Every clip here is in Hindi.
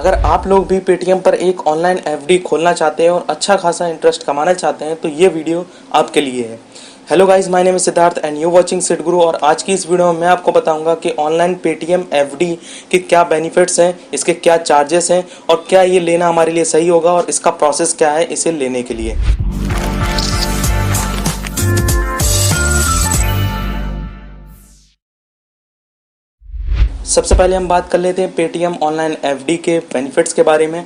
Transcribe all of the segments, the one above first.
अगर आप लोग भी पेटीएम पर एक ऑनलाइन एफडी खोलना चाहते हैं और अच्छा खासा इंटरेस्ट कमाना चाहते हैं तो ये वीडियो आपके लिए है। Hello guys, my name is Siddharth and you watching Sid Guru. और आज की इस वीडियो में मैं आपको बताऊंगा कि ऑनलाइन पेटीएम एफडी के क्या बेनिफिट्स हैं, इसके क्या चार्जेस हैं और क्या ये लेना हमारे लिए सही होगा और इसका प्रोसेस क्या है इसे लेने के लिए। सबसे पहले हम बात कर लेते हैं पेटीएम ऑनलाइन एफडी के बेनिफिट्स के बारे में।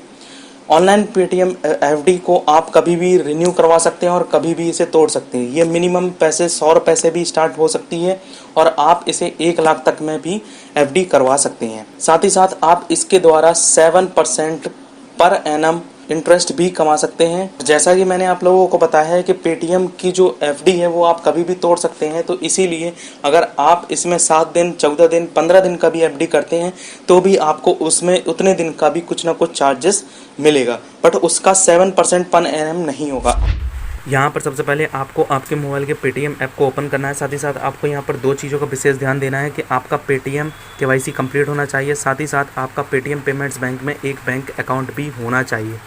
ऑनलाइन पेटीएम एफडी को आप कभी भी रिन्यू करवा सकते हैं और कभी भी इसे तोड़ सकते हैं। ये मिनिमम पैसे 100 रुपये से भी स्टार्ट हो सकती है और आप इसे 1 लाख तक में भी एफडी करवा सकते हैं। साथ ही साथ आप इसके द्वारा 7% पर एनम इंटरेस्ट भी कमा सकते हैं। जैसा कि मैंने आप लोगों को बताया है कि पेटीएम की जो एफडी है वो आप कभी भी तोड़ सकते हैं, तो इसीलिए अगर आप इसमें 7 दिन, 14 दिन, 15 दिन का भी एफडी करते हैं तो भी आपको उसमें उतने दिन का भी कुछ ना कुछ चार्जेस मिलेगा, बट उसका 7% पर एनम नहीं होगा। यहाँ पर सबसे पहले आपको आपके मोबाइल के पेटीएम ऐप को ओपन करना है। साथ ही साथ आपको यहाँ पर 2 चीज़ों का विशेष ध्यान देना है कि आपका पेटीएम केवाईसी कंप्लीट होना चाहिए, साथ ही साथ आपका पेटीएम पेमेंट्स बैंक में एक बैंक अकाउंट भी होना चाहिए।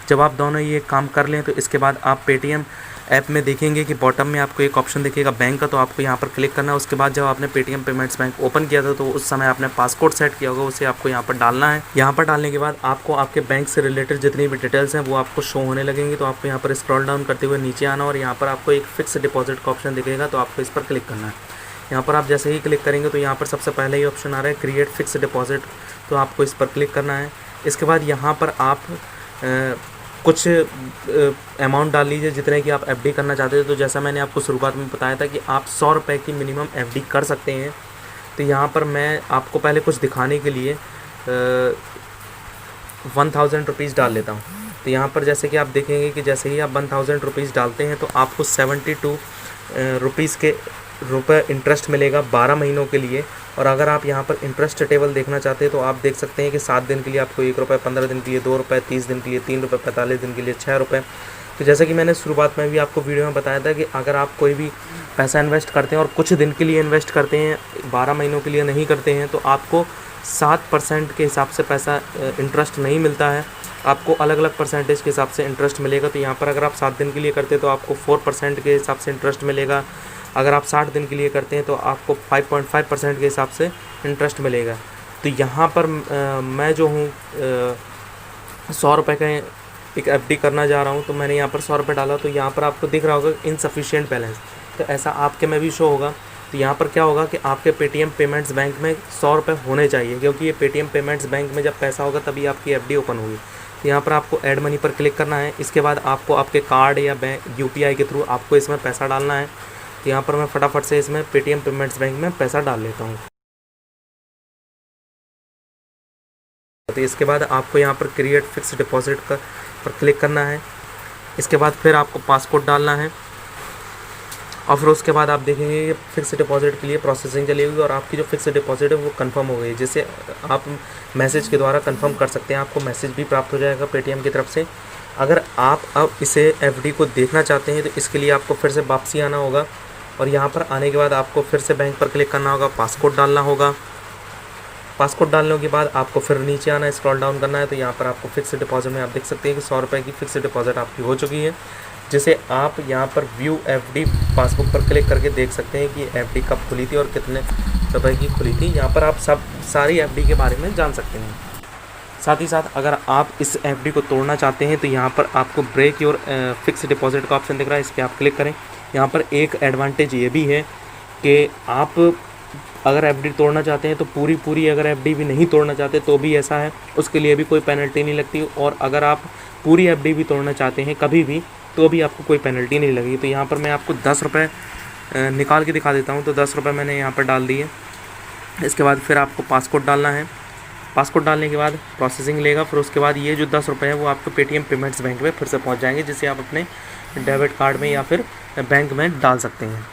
जब आप दोनों ये काम कर लें तो इसके बाद आप पेटीएम ऐप में देखेंगे कि बॉटम में आपको एक ऑप्शन दिखेगा बैंक का, तो आपको यहाँ पर क्लिक करना है। उसके बाद जब आपने पेटीएम पेमेंट्स बैंक ओपन किया था तो उस समय आपने पासकोड सेट किया होगा, उसे आपको यहाँ पर डालना है। यहाँ पर डालने के बाद आपको आपके बैंक से रिलेटेड जितनी भी डिटेल्स हैं वो आपको शो होने लगेंगी, तो आपको यहाँ पर स्क्रॉल डाउन करते हुए नीचे आना और यहाँ पर आपको एक फिक्स डिपॉजिट का ऑप्शन दिखेगा, तो आपको इस पर क्लिक करना है। यहाँ पर आप जैसे ही क्लिक करेंगे तो यहाँ पर सबसे पहले ही ऑप्शन आ रहा है क्रिएट फिक्स डिपॉजिट, तो आपको इस पर क्लिक करना है। इसके बाद यहाँ पर आप कुछ अमाउंट डाल लीजिए जितने की आप एफडी करना चाहते थे। तो जैसा मैंने आपको शुरुआत में बताया था कि आप 100 रुपये की मिनिमम एफडी कर सकते हैं। तो यहाँ पर मैं आपको पहले कुछ दिखाने के लिए 1000 रुपीज़ डाल लेता हूँ। तो यहाँ पर जैसे कि आप देखेंगे कि जैसे ही आप 1000 रुपीज़ डालते हैं तो आपको 72 रुपीज़ के इंटरेस्ट मिलेगा 12 महीनों के लिए। और अगर आप यहाँ पर इंटरेस्ट टेबल देखना चाहते हैं तो आप देख सकते हैं कि 7 दिन के लिए आपको 1 रुपये, 15 दिन के लिए 2 रुपये, 30 दिन के लिए 3 रुपये, 45 दिन के लिए 6 रुपये। तो जैसे कि मैंने शुरुआत में भी आपको वीडियो में बताया था कि अगर आप कोई भी पैसा इन्वेस्ट करते हैं और कुछ दिन के लिए इन्वेस्ट करते हैं, 12 महीनों के लिए नहीं करते हैं, तो आपको 7% के हिसाब से पैसा इंटरेस्ट नहीं मिलता है, आपको अलग अलग परसेंटेज के हिसाब से इंटरेस्ट मिलेगा। तो यहाँ पर अगर आप 7 दिन के लिए करते हैं तो आपको 4% के हिसाब से इंटरेस्ट मिलेगा। अगर आप 60 दिन के लिए करते हैं तो आपको 5.5% के हिसाब से इंटरेस्ट मिलेगा। तो यहाँ पर मैं जो हूँ 100 रुपये का एक एफडी करना जा रहा हूँ, तो मैंने यहाँ पर 100 रुपये डाला, तो यहाँ पर आपको दिख रहा होगा इनसफिशिएंट बैलेंस, तो ऐसा आपके में भी शो होगा। तो यहाँ पर क्या होगा कि आपके पेटीएम पेमेंट्स बैंक में 100 रुपये होने चाहिए, क्योंकि ये पेटीएम पेमेंट्स बैंक में जब पैसा होगा तभी आपकी एफडी ओपन होगी। तो यहाँ पर आपको ऐड मनी पर क्लिक करना है। इसके बाद आपको आपके कार्ड या बैंक यूपीआई के थ्रू आपको इसमें पैसा डालना है। तो यहाँ पर मैं फटाफट से इसमें पेटीएम पेमेंट्स बैंक में पैसा डाल लेता हूँ। तो इसके बाद आपको यहाँ पर क्रिएट फिक्स डिपॉजिट पर क्लिक करना है। इसके बाद फिर आपको पासकोड डालना है और फिर उसके बाद आप देखेंगे कि फिक्स डिपॉजिट के लिए प्रोसेसिंग चलेगी और आपकी जो फिक्स डिपॉजिट है वो कंफर्म हो गई, जिसे आप मैसेज के द्वारा कंफर्म कर सकते हैं। आपको मैसेज भी प्राप्त हो जाएगा पेटीएम की तरफ से। अगर आप अब इसे एफडी को देखना चाहते हैं तो इसके लिए आपको फिर से वापसी आना होगा और यहाँ पर आने के बाद आपको फिर से बैंक पर क्लिक करना होगा, पासकोड डालना होगा। पासकोड डालने के बाद आपको फिर नीचे आना है, स्क्रॉल डाउन करना है। तो यहाँ पर आपको फिक्स डिपॉजिट में आप देख सकते हैं कि 100 रुपये की फिक्स डिपॉजिट आपकी हो चुकी है, जिसे आप यहाँ पर व्यू एफडी पासबुक पर क्लिक करके देख सकते हैं कि एफडी कब खुली थी और कितने रुपए की खुली थी। यहाँ पर आप सारी एफडी के बारे में जान सकते हैं। साथ ही साथ अगर आप इस एफडी को तोड़ना चाहते हैं तो यहाँ पर आपको ब्रेक योर फिक्स डिपॉजिट का ऑप्शन दिख रहा है, इस पर आप क्लिक करें। यहाँ पर एक एडवांटेज ये भी है कि आप अगर एफडी तोड़ना चाहते हैं तो पूरी अगर एफडी भी नहीं तोड़ना चाहते तो भी ऐसा है, उसके लिए भी कोई पेनल्टी नहीं लगती। और अगर आप पूरी एफडी भी तोड़ना चाहते हैं कभी भी तो भी आपको कोई पेनल्टी नहीं लगेगी। तो यहाँ पर मैं आपको 10 रुपये निकाल के दिखा देता हूँ। तो 10 रुपये मैंने यहाँ पर डाल दिए। इसके बाद फिर आपको पासकोड डालना है। पासकोड डालने के बाद प्रोसेसिंग लेगा, फिर उसके बाद ये जो 10 रुपये है वो आपको पेटीएम पेमेंट्स बैंक में फिर से पहुँच जाएंगे, जिसे आप अपने डेबिट कार्ड में या फिर बैंक में डाल सकते हैं।